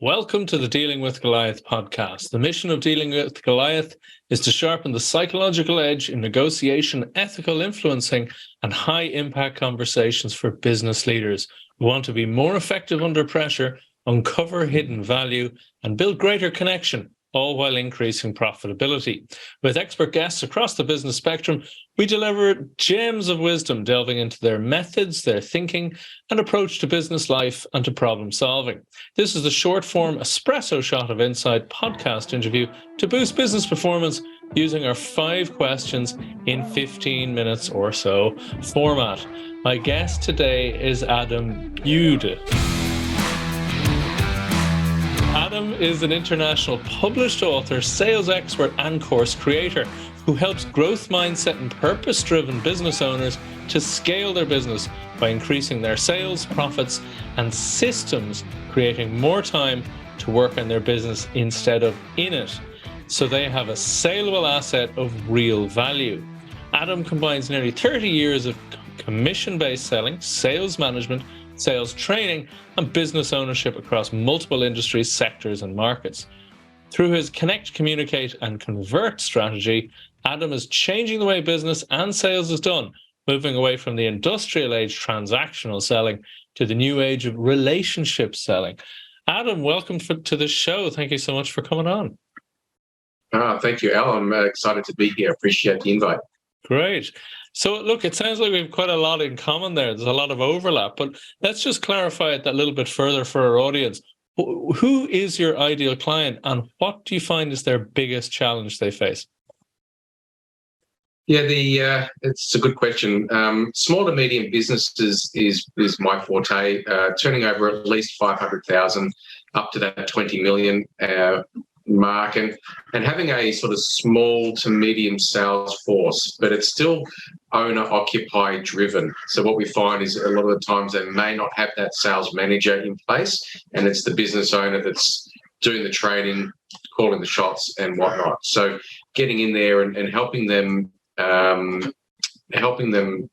Welcome to the Dealing with Goliath podcast. The mission of Dealing with Goliath is to sharpen the psychological edge in negotiation, ethical influencing, and high-impact conversations for business leaders who want to be more effective under pressure, uncover hidden value, and build greater connection, all while increasing profitability. With expert guests across the business spectrum, we deliver gems of wisdom delving into their methods, their thinking, and approach to business life and to problem solving. This is the short-form espresso shot of insight podcast interview to boost business performance using our 5 questions in 15 minutes or so format. My guest today is Adam Bude. Adam is an international published author, sales expert, and course creator who helps growth mindset and purpose-driven business owners to scale their business by increasing their sales, profits, and systems, creating more time to work on their business instead of in it, so they have a saleable asset of real value. Adam combines nearly 30 years of commission-based selling, sales management, sales training, and business ownership across multiple industries, sectors, and markets. Through his Connect, Communicate, and Convert strategy, Adam is changing the way business and sales is done, moving away from the industrial age transactional selling to the new age of relationship selling. Adam, welcome to the show. Thank you so much for coming on. Thank you, Al. I'm excited to be here. Appreciate the invite. Great. So, look, it sounds like we have quite a lot in common there. There's a lot of overlap, but let's just clarify it a little bit further for our audience. Who is your ideal client, and what do you find is their biggest challenge they face? Yeah, it's a good question. Small to medium businesses is my forte. Turning over at least 500,000 up to that 20 million mark, and having a sort of small to medium sales force, but it's still owner-occupied driven. So what we find is a lot of the times they may not have that sales manager in place, and it's the business owner that's doing the training, calling the shots and whatnot. So getting in there and helping them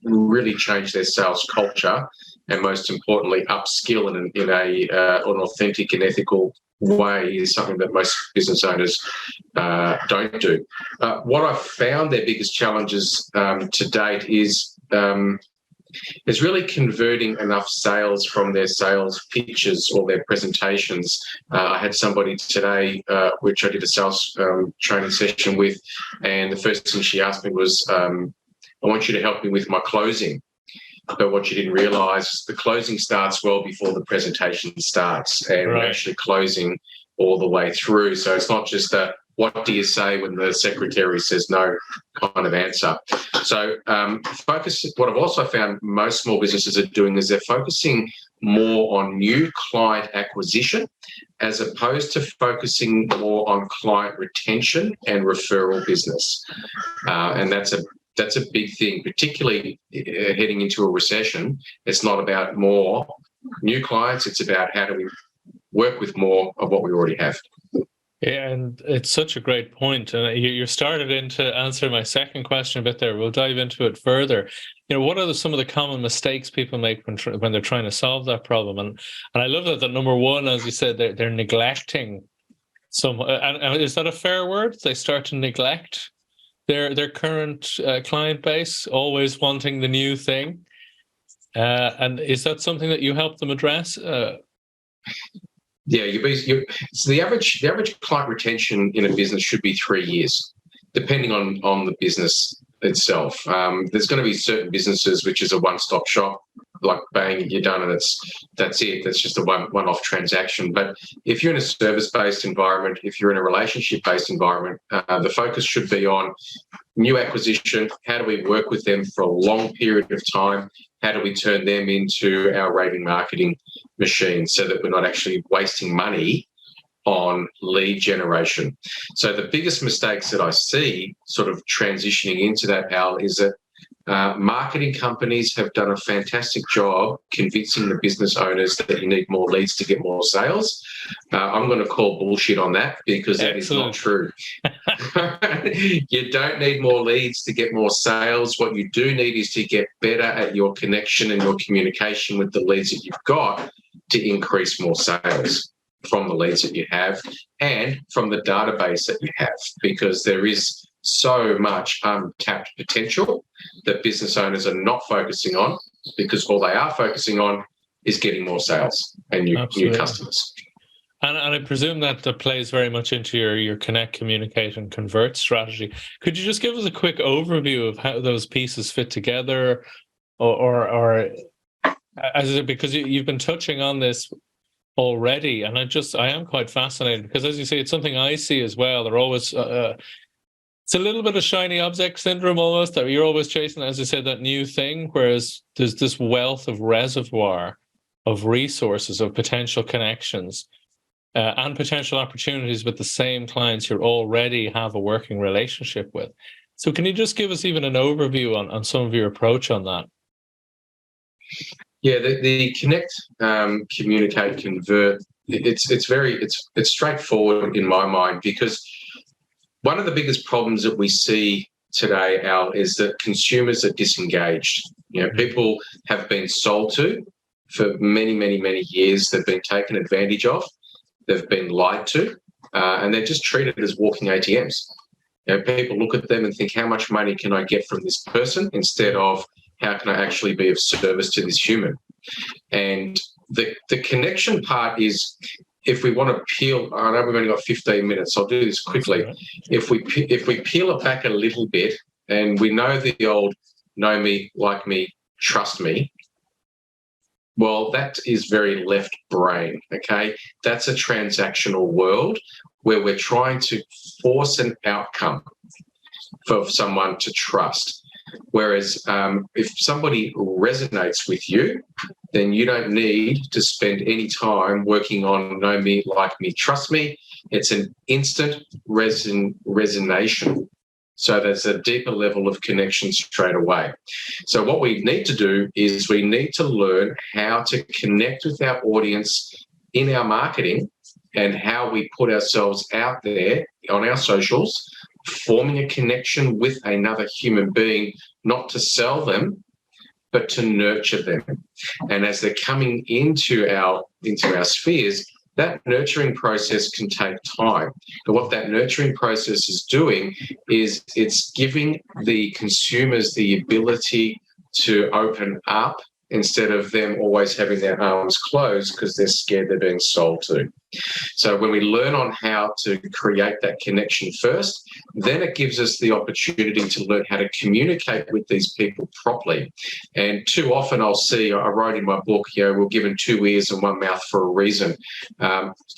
really change their sales culture, and most importantly, upskill in an authentic and ethical way is something that most business owners don't do. What I've found their biggest challenges to date is really converting enough sales from their sales pitches or their presentations. I had somebody today, which I did a sales training session with, and the first thing she asked me was, I want you to help me with my closing. But what you didn't realise, the closing starts well before the presentation starts, and We're actually closing all the way through. So it's not just a what do you say when the secretary says no kind of answer. So what I've also found most small businesses are doing is they're focusing more on new client acquisition as opposed to focusing more on client retention and referral business. And that's a big thing, particularly heading into a recession. It's not about more new clients. It's about how do we work with more of what we already have. Yeah, and it's such a great point. And you started into answer my second question a bit there. We'll dive into it further. You know, what are some of the common mistakes people make when they're trying to solve that problem? And I love that number one, as you said, they're neglecting some. And is that a fair word? They start to neglect their current client base, always wanting the new thing. And is that something that you help them address? Yeah, so the average client retention in a business should be 3 years, depending on the business itself. There's going to be certain businesses which is a one-stop shop, like bang, you're done, and that's it. That's just a one-off transaction. But if you're in a service-based environment, if you're in a relationship-based environment, the focus should be on new acquisition. How do we work with them for a long period of time? How do we turn them into our raving marketing machine so that we're not actually wasting money on lead generation? So the biggest mistakes that I see sort of transitioning into that, Al, is that marketing companies have done a fantastic job convincing the business owners that you need more leads to get more sales. I'm going to call bullshit on that because that is not true. You don't need more leads to get more sales. What you do need is to get better at your connection and your communication with the leads that you've got to increase more sales. from the leads that you have and from the database that you have, because there is so much untapped potential that business owners are not focusing on, because all they are focusing on is getting more sales and new customers. And I presume that plays very much into your connect, communicate, and convert strategy. Could you just give us a quick overview of how those pieces fit together, or as because you've been touching on this already, and I am quite fascinated because, as you say, it's something I see as well. They're always it's a little bit of shiny object syndrome almost, that you're always chasing, as I said, that new thing, whereas there's this wealth of reservoir of resources, of potential connections. And potential opportunities with the same clients you already have a working relationship with. So can you just give us even an overview on some of your approach on that? Yeah, the connect, communicate, convert, it's straightforward in my mind, because one of the biggest problems that we see today, Al, is that consumers are disengaged. People have been sold to for many, many, many years. They've been taken advantage of. They've been lied to, and they're just treated as walking ATMs. People look at them and think, how much money can I get from this person, instead of how can I actually be of service to this human? And the connection part is, if we want to peel, I know we've only got 15 minutes, so I'll do this quickly. If we peel it back a little bit, and we know the old know me, like me, trust me, well, that is very left brain, okay? That's a transactional world where we're trying to force an outcome for someone to trust. Whereas if somebody resonates with you, then you don't need to spend any time working on know me, like me, trust me. It's an instant resonation. So there's a deeper level of connection straight away. So what we need to do is we need to learn how to connect with our audience in our marketing, and how we put ourselves out there on our socials, forming a connection with another human being, not to sell them, but to nurture them. And as they're coming into our spheres, that nurturing process can take time. But what that nurturing process is doing is it's giving the consumers the ability to open up, instead of them always having their arms closed because they're scared they're being sold to. So when we learn on how to create that connection first, then it gives us the opportunity to learn how to communicate with these people properly. And too often I wrote in my book, we're given two ears and one mouth for a reason.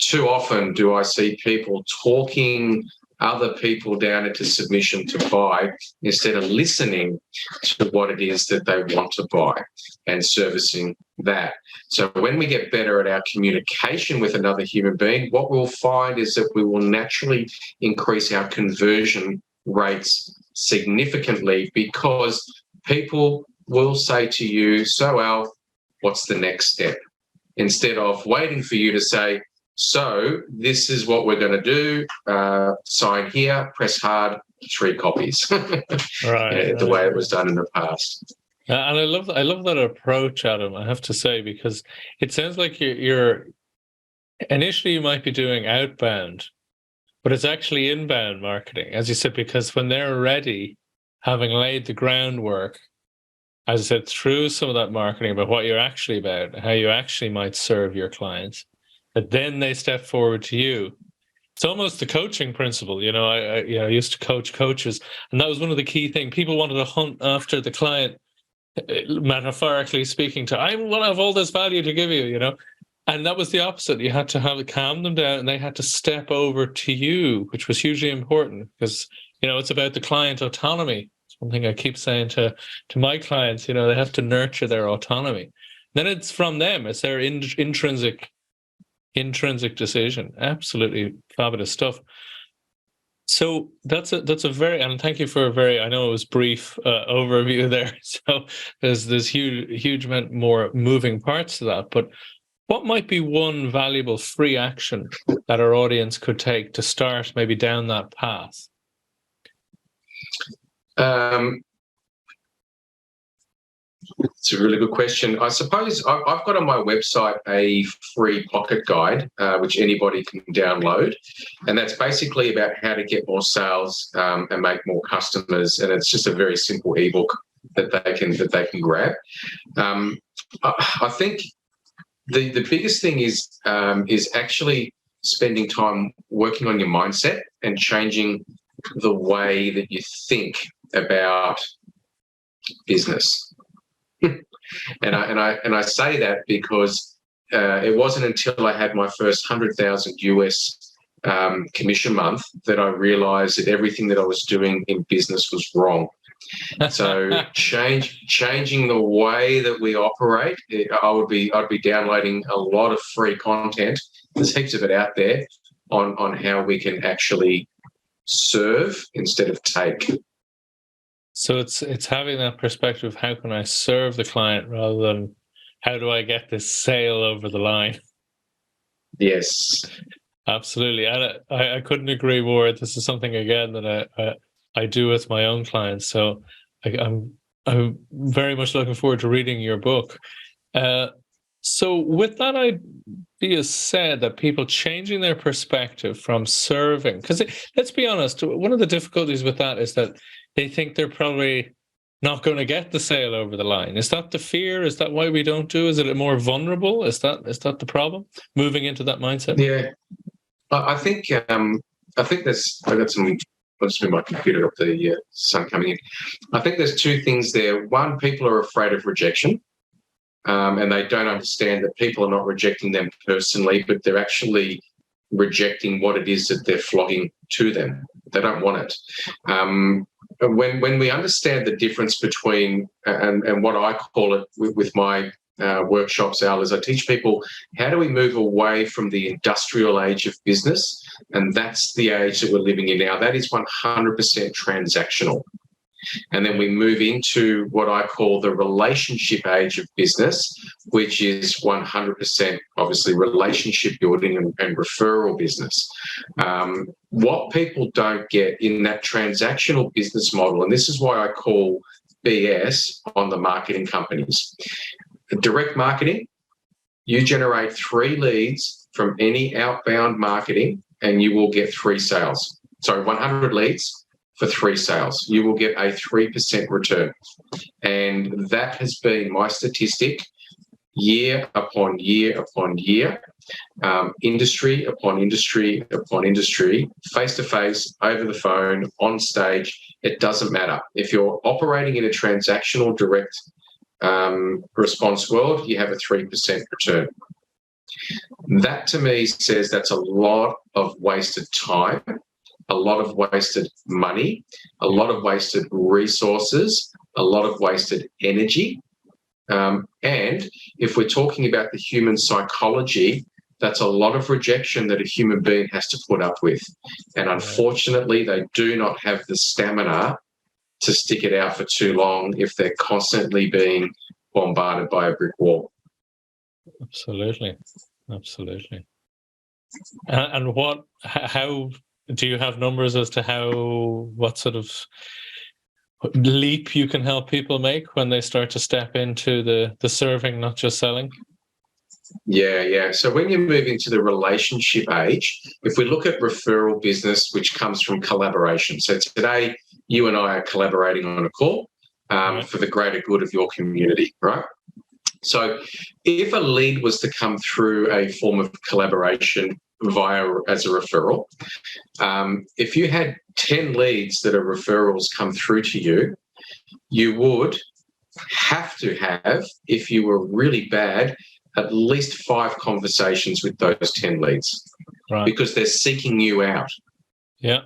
Too often do I see people talking other people down into submission to buy, instead of listening to what it is that they want to buy and servicing that. So when we get better at our communication with another human being, what we'll find is that we will naturally increase our conversion rates significantly, because people will say to you, so Al, what's the next step? Instead of waiting for you to say, so this is what we're going to do, sign here, press hard, 3 copies. Right. The way it was done in the past. And I love that approach, Adam, I have to say, because it sounds like you're initially you might be doing outbound, but it's actually inbound marketing, as you said, because when they're ready, having laid the groundwork, as I said, through some of that marketing about what you're actually about, how you actually might serve your clients, but then they step forward to you. It's almost the coaching principle. I used to coach coaches, and that was one of the key things. People wanted to hunt after the client, metaphorically speaking, I want to have all this value to give you, and that was the opposite. You had to calm them down, and they had to step over to you, which was hugely important, because it's about the client autonomy. It's one thing I keep saying to my clients. They have to nurture their autonomy. Then it's from them. It's their intrinsic decision. Absolutely fabulous stuff. So that's a very, and thank you for a very, I know it was brief overview there. So there's huge amount more moving parts to that. But what might be one valuable free action that our audience could take to start maybe down that path? It's a really good question. I suppose I've got on my website a free pocket guide, which anybody can download, and that's basically about how to get more sales and make more customers. And it's just a very simple ebook that they can grab. I think the biggest thing is actually spending time working on your mindset and changing the way that you think about business. And I say that because it wasn't until I had my first 100,000 US commission month that I realised that everything that I was doing in business was wrong. So changing the way that we operate, I'd be downloading a lot of free content. There's heaps of it out there on how we can actually serve instead of take. So it's having that perspective of how can I serve the client rather than how do I get this sale over the line? Yes. Absolutely. And I couldn't agree more. This is something, again, that I do with my own clients. So I'm very much looking forward to reading your book. So with that idea said, that people changing their perspective from serving, because let's be honest, one of the difficulties with that is that they think they're probably not going to get the sale over the line. Is that the fear? Is that why we don't do? Is it more vulnerable? Is that the problem? Moving into that mindset? Yeah, I think there's. I got some. I'll just move my computer up. The sun coming in. I think there's two things there. One, people are afraid of rejection, and they don't understand that people are not rejecting them personally, but they're actually rejecting what it is that they're flogging to them. They don't want it. When we understand the difference between, and what I call it with my workshops, Al, is I teach people how do we move away from the industrial age of business, and that's the age that we're living in now. That is 100% transactional. And then we move into what I call the relationship age of business, which is 100% obviously relationship building and referral business. What people don't get in that transactional business model, and this is why I call BS on the marketing companies. Direct marketing, you generate 3 leads from any outbound marketing and you will get 3 sales. So 100 leads for 3 sales. You will get a 3% return. And that has been my statistic year upon year upon year, industry upon industry upon industry, face-to-face, over the phone, on stage. It doesn't matter. If you're operating in a transactional direct response world, you have a 3% return. That to me says that's a lot of wasted time, a lot of wasted money, a lot of wasted resources, a lot of wasted energy. And if we're talking about the human psychology, that's a lot of rejection that a human being has to put up with. And unfortunately, they do not have the stamina to stick it out for too long if they're constantly being bombarded by a brick wall. Absolutely. And how do you have numbers as to what sort of leap you can help people make when they start to step into the serving, not just selling? Yeah. So when you move into the relationship age, if we look at referral business, which comes from collaboration. So today, you and I are collaborating on a call for the greater good of your community, right? So if a lead was to come through a form of collaboration as a referral, if you had 10 leads that are referrals come through to you, you would have to have, if you were really bad, at least 5 conversations with those 10 leads, right? Because they're seeking you out. Yeah.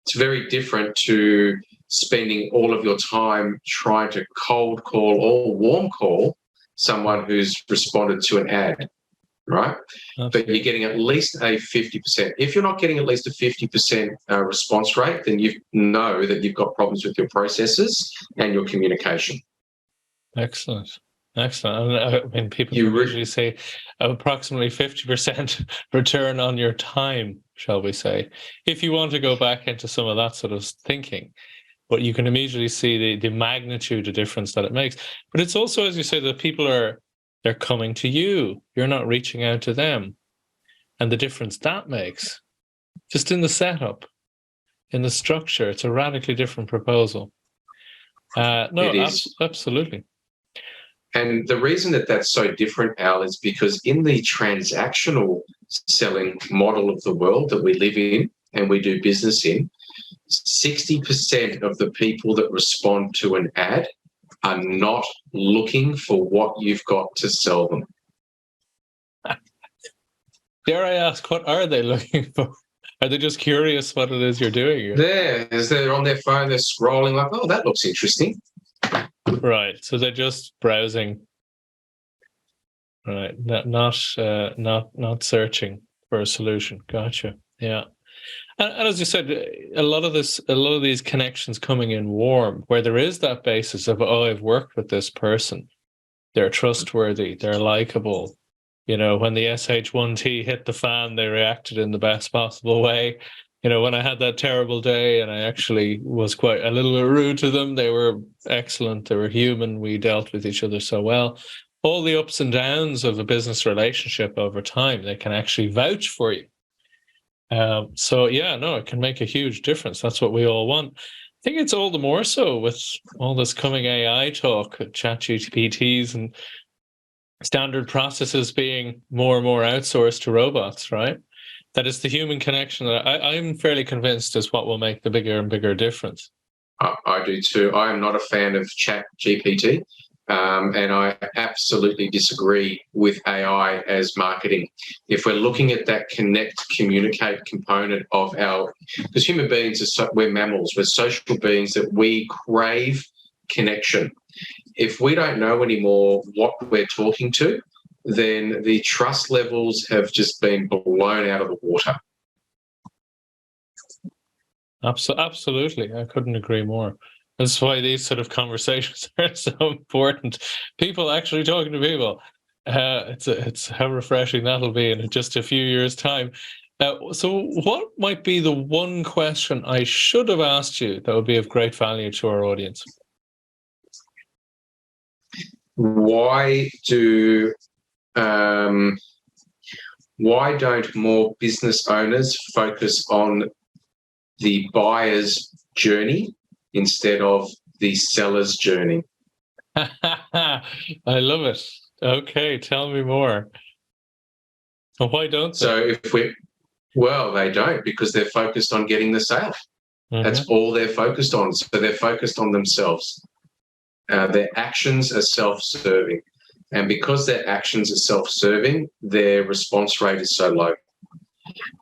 It's very different to spending all of your time trying to cold call or warm call someone who's responded to an ad, right? Absolutely. But you're getting at least a 50%. If you're not getting at least a 50% response rate, then you know that you've got problems with your processes and your communication. Excellent. I mean, people usually say approximately 50% return on your time, shall we say, if you want to go back into some of that sort of thinking. but you can immediately see the magnitude of difference that it makes. But it's also, as you say, that people they're coming to you. You're not reaching out to them. And the difference that makes, just in the setup, in the structure, it's a radically different proposal. It is. Absolutely. And the reason that that's so different, Al, is because in the transactional selling model of the world that we live in and we do business in, 60% of the people that respond to an ad are not looking for what you've got to sell them. Dare I ask, what are they looking for? Are they just curious what it is you're doing here? They're on their phone, they're scrolling like, oh, that looks interesting. Right. So they're just browsing. Right. Not searching for a solution. Gotcha. Yeah. And as you said, a lot of these connections coming in warm, where there is that basis of, oh, I've worked with this person. They're trustworthy. They're likable. You know, when the SH1T hit the fan, they reacted in the best possible way. You know, when I had that terrible day and I actually was quite a little bit rude to them, they were excellent. They were human. We dealt with each other so well. All the ups and downs of a business relationship over time, they can actually vouch for you. So, yeah, no, it can make a huge difference. That's what we all want. I think it's all the more so with all this coming AI talk, ChatGPTs and standard processes being more and more outsourced to robots, right? That is the human connection that I'm fairly convinced is what will make the bigger and bigger difference. I do too. I am not a fan of ChatGPT, and I absolutely disagree with AI as marketing. If we're looking at that connect, communicate component of because human beings we're mammals, we're social beings that we crave connection. If we don't know anymore what we're talking to, then the trust levels have just been blown out of the water. Absolutely. I couldn't agree more. That's why these sort of conversations are so important. People actually talking to people. It's how refreshing that'll be in just a few years' time. So what might be the one question I should have asked you that would be of great value to our audience? Why don't more business owners focus on the buyer's journey instead of the seller's journey? I love it. Okay, tell me more. Why don't they? So they don't, because they're focused on getting the sale. Mm-hmm. That's all they're focused on. So they're focused on themselves. Their actions are self-serving. And because their actions are self-serving, their response rate is so low.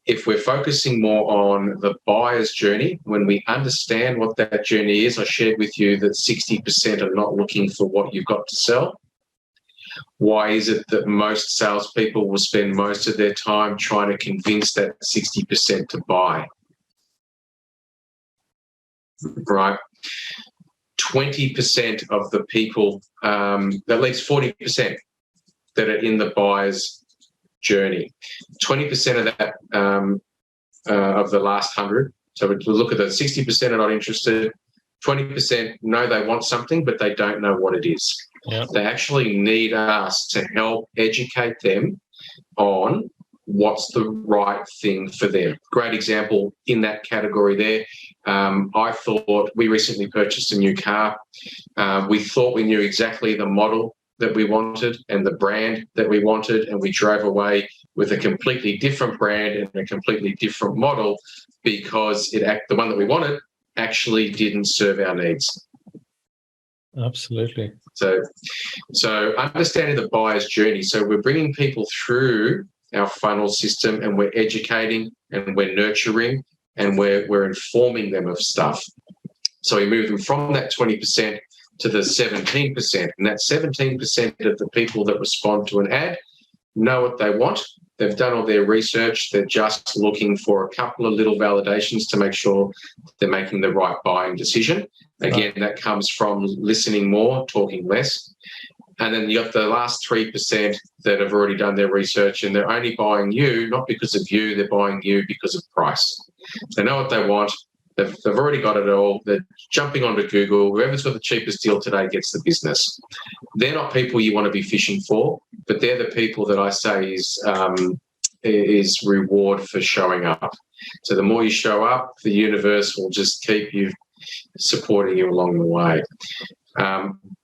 If we're focusing more on the buyer's journey, when we understand what that journey is, I shared with you that 60% are not looking for what you've got to sell. Why is it that most salespeople will spend most of their time trying to convince that 60% to buy? Right? 20% of the people, at least 40% that are in the buyer's journey. 20% of that, of the last 100. So we look at the 60% are not interested. 20% know they want something, but they don't know what it is. Yep. They actually need us to help educate them on what's the right thing for them. Great example in that category there. I thought we recently purchased a new car. We thought we knew exactly the model that we wanted and the brand that we wanted, and we drove away with a completely different brand and a completely different model because the one that we wanted actually didn't serve our needs. Absolutely. So understanding the buyer's journey. So we're bringing people through our funnel system, and we're educating and we're nurturing and we're informing them of stuff. So we move them from that 20% to the 17%. And that 17% of the people that respond to an ad know what they want. They've done all their research. They're just looking for a couple of little validations to make sure they're making the right buying decision. Again, that comes from listening more, talking less. And then you got the last 3% that have already done their research, and they're only buying you, not because of you, they're buying you because of price. They know what they want. They've already got it all. They're jumping onto Google. Whoever's got the cheapest deal today gets the business. They're not people you want to be fishing for, but they're the people that I say is reward for showing up. So the more you show up, the universe will just keep you supporting you along the way.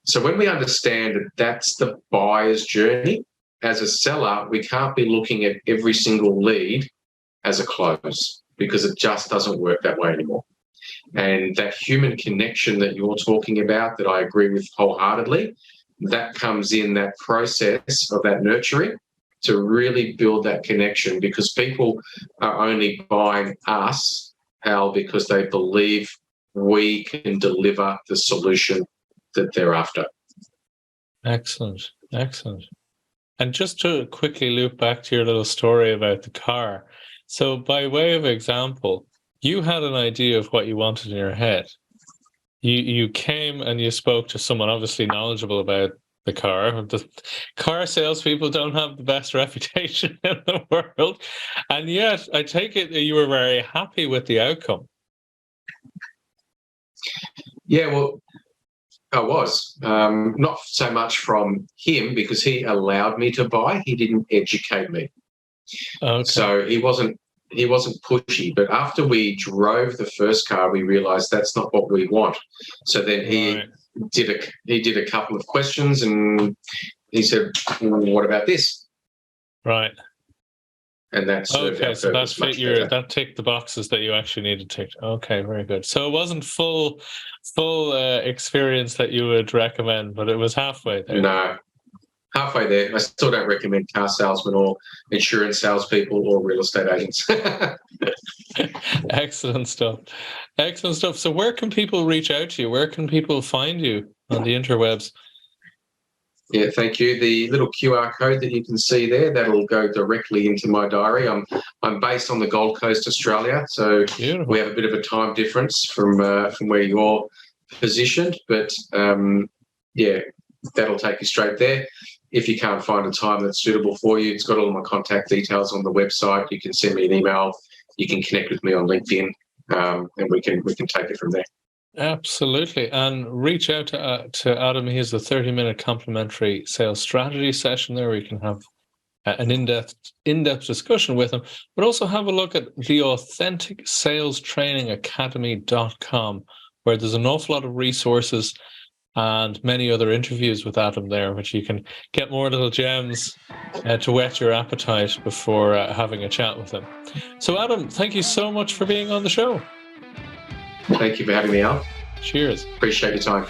So when we understand that that's the buyer's journey, as a seller, we can't be looking at every single lead as a close, because it just doesn't work that way anymore. And that human connection that you're talking about, that I agree with wholeheartedly, that comes in that process of that nurturing to really build that connection, because people are only buying us, Al, because they believe we can deliver the solution that they're after. Excellent. And just to quickly loop back to your little story about the car. So by way of example, you had an idea of what you wanted in your head. You came and you spoke to someone obviously knowledgeable about the car. The car salespeople don't have the best reputation in the world. And yet, I take it that you were very happy with the outcome. Yeah, well, I was. Not so much from him, because he allowed me to buy. He didn't educate me. Okay. So he wasn't pushy. But after we drove the first car, we realised that's not what we want. So then he did a couple of questions, and he said, well, "What about this?" Right. And that served our so purpose much better. that ticked the boxes that you actually needed to tick. Okay, very good. So it wasn't full experience that you would recommend, but it was halfway there. No, halfway there. I still don't recommend car salesmen or insurance salespeople or real estate agents. Excellent stuff. So where can people reach out to you? Where can people find you on the interwebs? Yeah, thank you. The little QR code that you can see there, that'll go directly into my diary. I'm based on the Gold Coast, Australia, so Beautiful. We have a bit of a time difference from where you're positioned, but yeah, that'll take you straight there. If you can't find a time that's suitable for you, it's got all my contact details on the website. You can send me an email. You can connect with me on LinkedIn, and we can take it from there. Absolutely. And reach out to Adam. He has a 30-minute complimentary sales strategy session there where you can have an in-depth discussion with him, but also have a look at the AuthenticSalesTrainingAcademy.com, where there's an awful lot of resources and many other interviews with Adam there, which you can get more little gems to whet your appetite before having a chat with him. So Adam, thank you so much for being on the show. Thank you for having me on. Cheers. Appreciate your time.